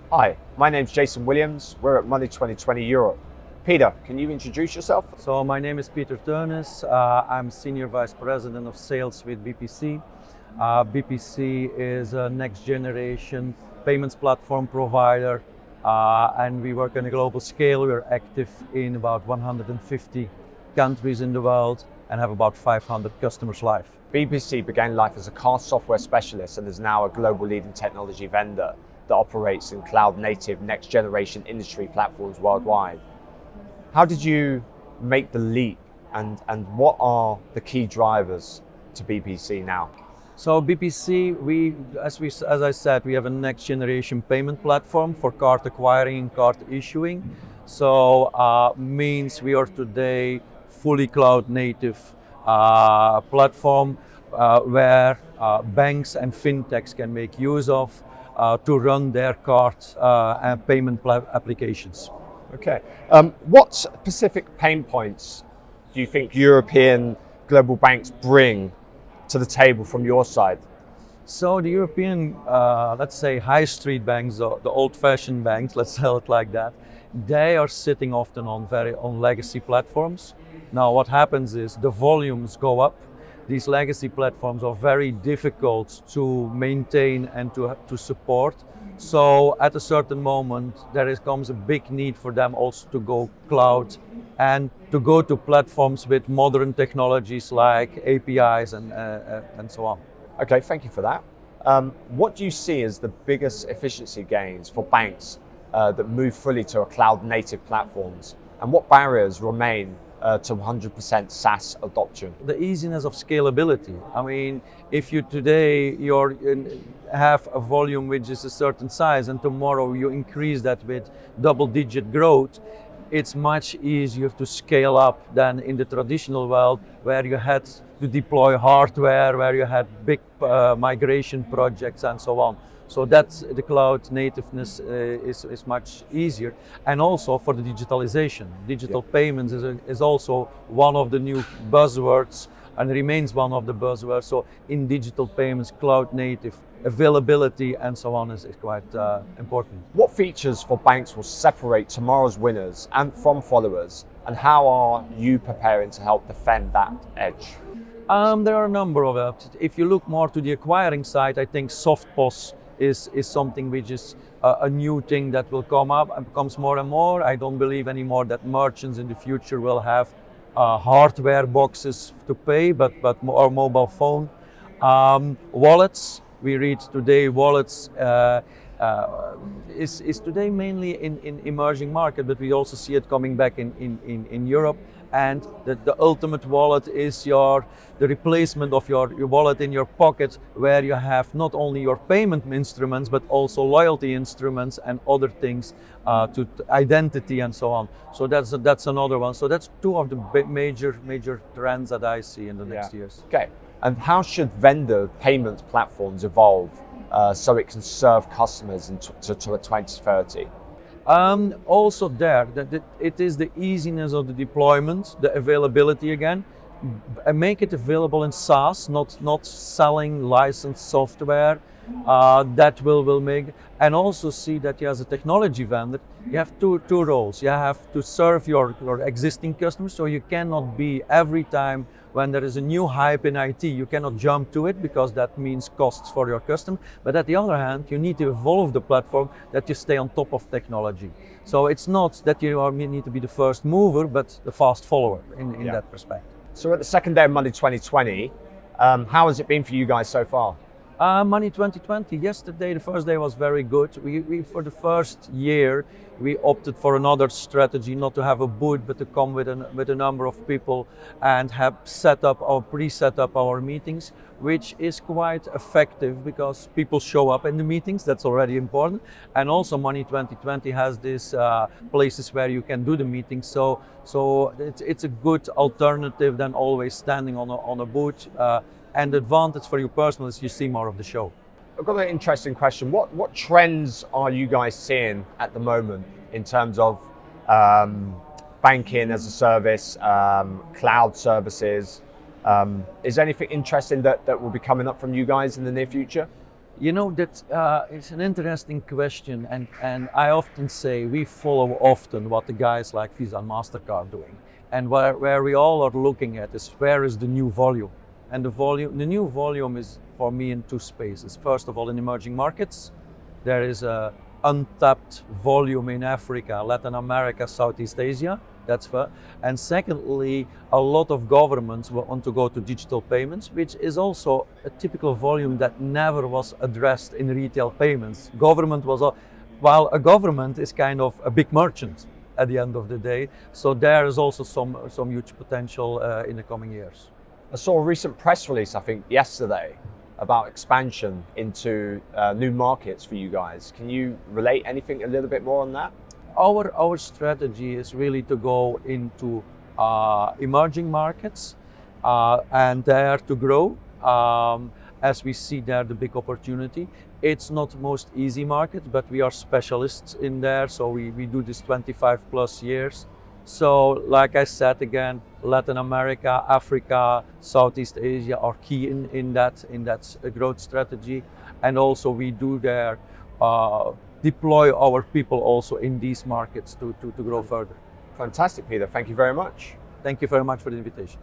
Hi, my name's Jason Williams. We're at Money20 Europe. Peter, can you introduce yourself? So my name is Peter Theunis. I'm Senior Vice President of Sales with BPC. BPC is a next generation payments platform provider and we work on a global scale. We're active in about 150 countries in the world and have about 500 customers live. BPC began life as a car software specialist and is now a global leading technology vendor that operates in cloud-native next-generation industry platforms worldwide. How did you make the leap and what are the key drivers to BPC now? So BPC, as I said, we have a next-generation payment platform for card acquiring and card issuing. So means we are today fully cloud-native platform where banks and fintechs can make use of to run their cards and payment applications. Okay. What specific pain points do you think European global banks bring to the table from your side? So the European, let's say high street banks, the old-fashioned banks, let's sell it like that, they are sitting often on legacy platforms. Now what happens is the volumes go up. These legacy platforms are very difficult to maintain and to support. So at a certain moment, comes a big need for them also to go cloud and to go to platforms with modern technologies like APIs and so on. Okay, thank you for that. What do you see as the biggest efficiency gains for banks that move fully to a cloud-native platforms, and what barriers remain to 100% SaaS adoption? The easiness of scalability. I mean, if you today have a volume which is a certain size and tomorrow you increase that with double-digit growth, it's much easier to scale up than in the traditional world where you had to deploy hardware, where you had big migration projects and so on. So that's the cloud nativeness is much easier, and also for the digitalization. Digital payments is also one of the new buzzwords and remains one of the buzzwords. So in digital payments, cloud native, availability and so on is quite important. What features for banks will separate tomorrow's winners and from followers, and how are you preparing to help defend that edge? There are a number of it. If you look more to the acquiring side, I think soft POS is something which is a new thing that will come up and becomes more and more. I don't believe anymore that merchants in the future will have hardware boxes to pay, but or mobile phone. Wallets, we read today wallets is today mainly in emerging market, but we also see it coming back in Europe. And the ultimate wallet is the replacement of your wallet in your pocket, where you have not only your payment instruments but also loyalty instruments and other things to identity and so on. So that's another one. So that's two of the major trends that I see in the next years. Okay. And how should vendor payment platforms evolve so it can serve customers to 2030? Also it is the easiness of the deployment, the availability again, and make it available in SaaS, not selling licensed software. That will make, and also see that you as a technology vendor, you have two roles. You have to serve your existing customers, so you cannot be every time when there is a new hype in IT, you cannot jump to it because that means costs for your customer. But at the other hand, you need to evolve the platform that you stay on top of technology. So it's not that you need to be the first mover, but the fast follower in that perspective. So at the second day of Money 2020, how has it been for you guys so far? Money 2020, yesterday, the first day was very good. We for the first year, we opted for another strategy, not to have a booth, but to come with a number of people and have pre-set up our meetings, which is quite effective because people show up in the meetings. That's already important. And also Money 2020 has these places where you can do the meetings. So it's a good alternative than always standing on a booth. And the advantage for you personally is you see more of the show. I've got an interesting question. What trends are you guys seeing at the moment in terms of banking as a service, cloud services? Is there anything interesting that will be coming up from you guys in the near future? You know, that it's an interesting question, and I often say we follow often what the guys like Visa and MasterCard are doing. And where we all are looking at is where is the new volume? And the new volume is for me in two spaces. First of all, in emerging markets, there is a untapped volume in Africa, Latin America, Southeast Asia. That's fair. And secondly, a lot of governments want to go to digital payments, which is also a typical volume that never was addressed in retail payments. While a government is kind of a big merchant at the end of the day, so there is also some huge potential in the coming years. I saw a recent press release, I think yesterday, about expansion into new markets for you guys. Can you relate anything a little bit more on that? Our strategy is really to go into emerging markets and there to grow as we see there the big opportunity. It's not the most easy market, but we are specialists in there, so we do this 25 plus years. So like I said again, Latin America, Africa, Southeast Asia are key in that growth strategy, and also we do there deploy our people also in these markets to grow further. Fantastic, Peter. Thank you very much. Thank you very much for the invitation.